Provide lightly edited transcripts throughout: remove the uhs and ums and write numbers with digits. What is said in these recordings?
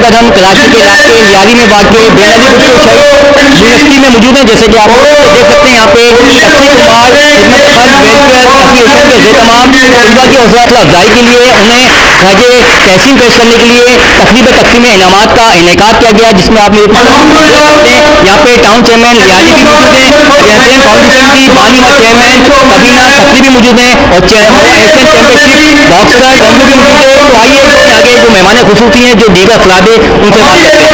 तक हम कराची के इलाके लियारी में वाक़ बेनज़ीर यूनिवर्सिटी में मौजूद हैं। जैसे कि आप देख सकते हैं यहाँ पे शख्सी कुमार खिदमत फंड वेलफेयर एसोसिएशन के तमाम तलबा की हौसला अफजाई के लिए उन्हें खराज तहसीन पेश करने के लिए तकरीम इनामात का इनेकाद किया गया, जिसमें आप मेरे पास देख सकते हैं यहाँ पे टाउन चेयरमैन लियारी भी मौजूद हैं, एशियन फाउंडेशन की बानी व चेयरमैन सबीना शक्री भी मौजूद हैं और एशियन चैंपियनशिप बॉक्सर रंजू भी मौजूद है। तो आइए आगे जो मेहमान खुसूसी हैं जो दीगर अफराद है उनसे बात करते हैं।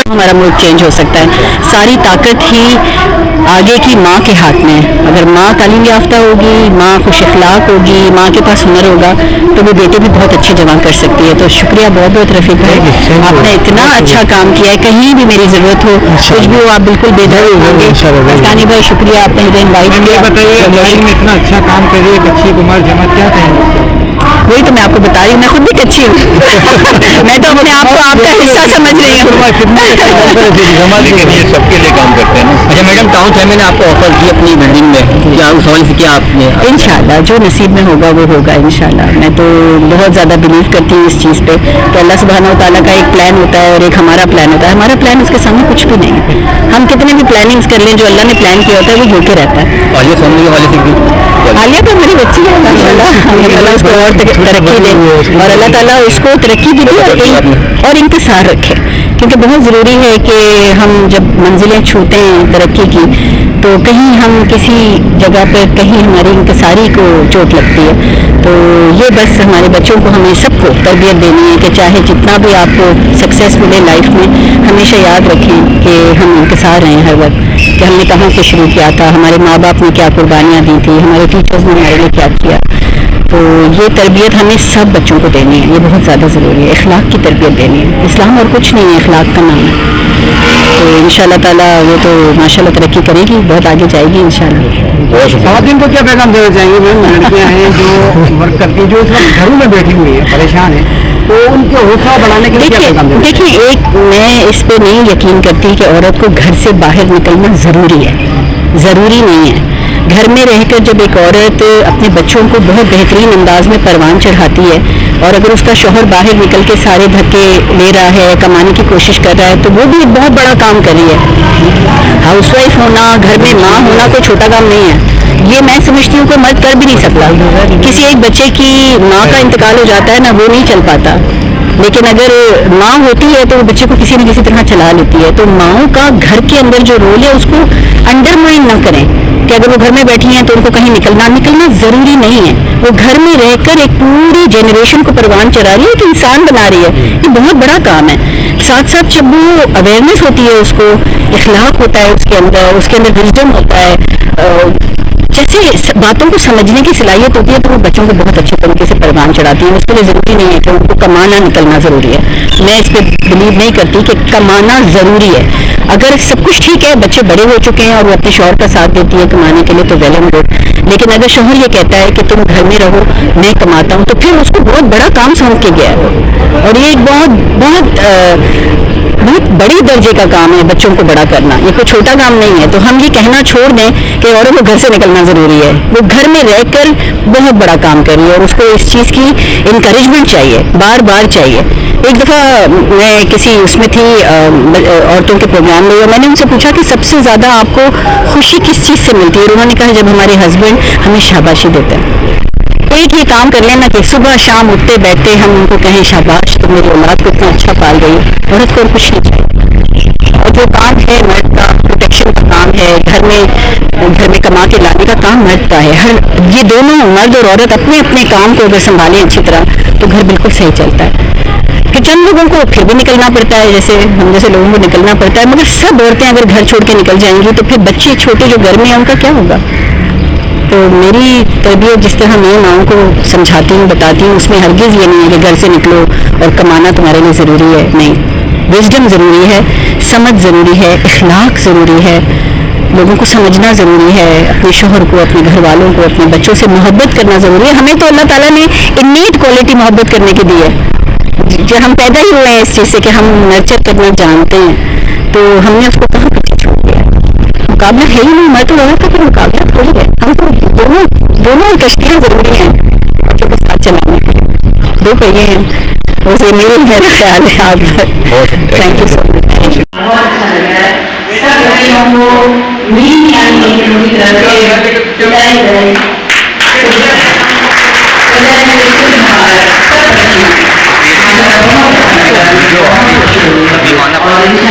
हमारा मूड चेंज हो सकता है। सारी ताकत ही आगे की माँ के हाथ में है। अगर माँ तालीम याफ्ता होगी, माँ खुश अखलाक होगी, माँ के पास हुनर होगा तो वो बेटे भी बहुत अच्छे जमा कर सकती है। तो शुक्रिया बहुत बहुत रफीक भाई, आपने इतना अच्छा काम किया है। कहीं भी मेरी ज़रूरत हो कुछ भी हो आप बिल्कुल बेदर्द होंगे। अफगानी भाई शुक्रिया, आपने मुझे इन्वाइट किया। बताइए इतना अच्छा काम कर रही है कच्ची कुमार जमात, क्या कहेंगे? वही तो मैं आपको बता रही हूँ, मैं खुद भी कच्ची हूँ। मैं तो अपने आप को आपका हिस्सा समझ रही हूँ। सबके लिए काम करते हैं। अच्छा मैडम, टाउन चेयरमैन ने आपको ऑफर की अपनी बिल्डिंग में, क्या उस हवाले से क्या आपने? इंशाल्लाह जो नसीब में होगा वो होगा इंशाल्लाह। मैं तो बहुत ज़्यादा बिलीव करती हूँ इस चीज़ पे कि अल्लाह सुब्हानहू व तआला का एक प्लान होता है और एक हमारा प्लान होता है। हमारा प्लान उसके सामने कुछ भी नहीं है। हम कितने भी प्लानिंग्स कर लें, जो अल्लाह ने प्लान किया होता है वो होके रहता है। आलिया फैमिली के हवाले से आलिया तो मेरी बच्ची है, अल्लाह उसको और तरक्की दे और अल्लाह ताला उसको तरक्की भी दे और इंतज़ार रखे, क्योंकि बहुत ज़रूरी है कि हम जब मंजिलें छूते हैं तरक्की की तो कहीं हम किसी जगह पर कहीं हमारी इंकसारी को चोट लगती है। तो ये बस हमारे बच्चों को हमें सबको तरबियत देनी है कि चाहे जितना भी आपको सक्सेस मिले लाइफ में, हमेशा याद रखें कि हम इंकसार रहें हर वक्त, कि हमने कहाँ से शुरू किया था, हमारे माँ बाप ने क्या कुर्बानियाँ दी थी, हमारे टीचर्स ने हमारे लिए क्या किया। तो ये तरबियत हमें सब बच्चों को देनी है, ये बहुत ज़्यादा ज़रूरी है। इखलाक की तरबियत देनी है। इस्लाम और कुछ नहीं है, इखलाक का नाम है। तो इंशाल्लाह ताला वो तो माशाल्लाह तरक्की करेगी, बहुत आगे जाएगी इंशाल्लाह। ख़वातीन को क्या पैगाम देना चाहेंगे मैम? लड़कियाँ हैं जो वर्क करती हैं, जो इस वक्त घरों में बैठी हुई है, परेशान है, तो उनके हौसला बढ़ाने के लिए क्या पैगाम देना? देखिए, एक मैं इस पे नहीं यकीन करती कि औरत को घर से बाहर निकलना ज़रूरी है, ज़रूरी नहीं है। घर में रहकर जब एक औरत अपने बच्चों को बहुत बेहतरीन अंदाज में परवान चढ़ाती है और अगर उसका शौहर बाहर निकल के सारे धक्के ले रहा है, कमाने की कोशिश कर रहा है, तो वो भी एक बहुत बड़ा काम कर रही है। हाउसवाइफ होना, घर में माँ होना कोई छोटा काम नहीं है। ये मैं समझती हूँ कोई मर्द कर भी नहीं सकता। किसी एक बच्चे की माँ का इंतकाल हो जाता है ना, वो नहीं चल पाता, लेकिन अगर माँ होती है तो वो बच्चे को किसी न किसी तरह चला लेती है। तो माँओं का घर के अंदर जो रोल है उसको अंडरमाइन ना करें कि अगर वो घर में बैठी हैं तो उनको कहीं निकलना ज़रूरी नहीं है। वो घर में रहकर एक पूरी जनरेशन को परवान चढ़ा रही है, एक इंसान बना रही है। ये बहुत बड़ा काम है। साथ साथ जब वो अवेयरनेस होती है, उसको इखलाक होता है उसके अंदर विजडम होता है, जैसे बातों को समझने की सलाहियत होती है, तो वो बच्चों को बहुत अच्छे तरीके से परवान चढ़ाती है। उसके लिए ज़रूरी नहीं है कि उनको कमाना निकलना ज़रूरी है। मैं इस पर बिलीव नहीं करती कि कमाना ज़रूरी है। अगर सब कुछ ठीक है, बच्चे बड़े हो चुके हैं और वो अपने शौहर का साथ देती है कमाने के लिए, तो वेल एंड गुड। लेकिन अगर शौहर ये कहता है कि तुम घर में रहो, मैं कमाता हूँ, तो फिर उसको बहुत बड़ा काम सौंप के गया है और ये एक बहुत बड़ी दर्जे का काम है बच्चों को बड़ा करना। ये कोई छोटा काम नहीं है। तो हम ये कहना छोड़ दें कि औरत को घर से निकलना ज़रूरी है। वो घर में रहकर बहुत बड़ा काम कर रही है और उसको इस चीज़ की इंकरेजमेंट चाहिए, बार बार चाहिए। एक दफ़ा मैं किसी उसमें थी औरतों के प्रोग्राम में, और मैंने उनसे पूछा कि सबसे ज़्यादा आपको खुशी किस चीज़ से मिलती है? उन्होंने कहा जब हमारे हस्बैंड हमें शाबाशी देते हैं। एक ये काम कर लेना कि सुबह शाम उठते बैठते हम उनको कहें शाबाश तुम मेरी औलाद को इतना अच्छा पाल गई। औरत को कुछ नहीं चाहिए। और जो काम है मर्द का, प्रोटेक्शन का काम है, घर में कमा के लाने का काम मर्द का है। ये दोनों मर्द और औरत अपने अपने काम को अगर संभालें अच्छी तरह तो घर बिल्कुल सही चलता है। कि चंद लोगों को फिर भी निकलना पड़ता है, जैसे हम जैसे लोगों को निकलना पड़ता है, मगर सब औरतें अगर घर छोड़ के निकल जाएंगी तो फिर बच्चे छोटे जो घर में हैं उनका क्या होगा? तो मेरी तरबियत जिस तरह मैं माँओं को समझाती हूँ, बताती हूँ, उसमें हरगिज़ ये नहीं है कि घर से निकलो और कमाना तुम्हारे लिए ज़रूरी है। नहीं, विजडम ज़रूरी है, समझ ज़रूरी है, इखलाक ज़रूरी है, लोगों को समझना ज़रूरी है, अपने शौहर को, अपने घर वालों को, अपने बच्चों से मोहब्बत करना ज़रूरी है। हमें तो अल्लाह ताला ने इन्नीट क्वालिटी मोहब्बत करने की दी है। जो हम पैदा ही हुए हैं इस चीज़ से कि हम नर्चर करना जानते हैं, तो हमने उसको कहाँ पीछे छोड़ दिया? मुकाबला है ही नहीं। मैं तो लगा था कि मुकाबला थोड़ी है। हम तो दोनों कश्तियाँ ज़रूरी हैं बच्चों के साथ चलाने के लिए। 2 पहिए हैं, उसे मेरा ख्याल है आप बहुत थैंक यू सो मच। बहुत अच्छा लग रहा है सब बच्चों को मीन यानी पूरी तरह से जुटाई गई और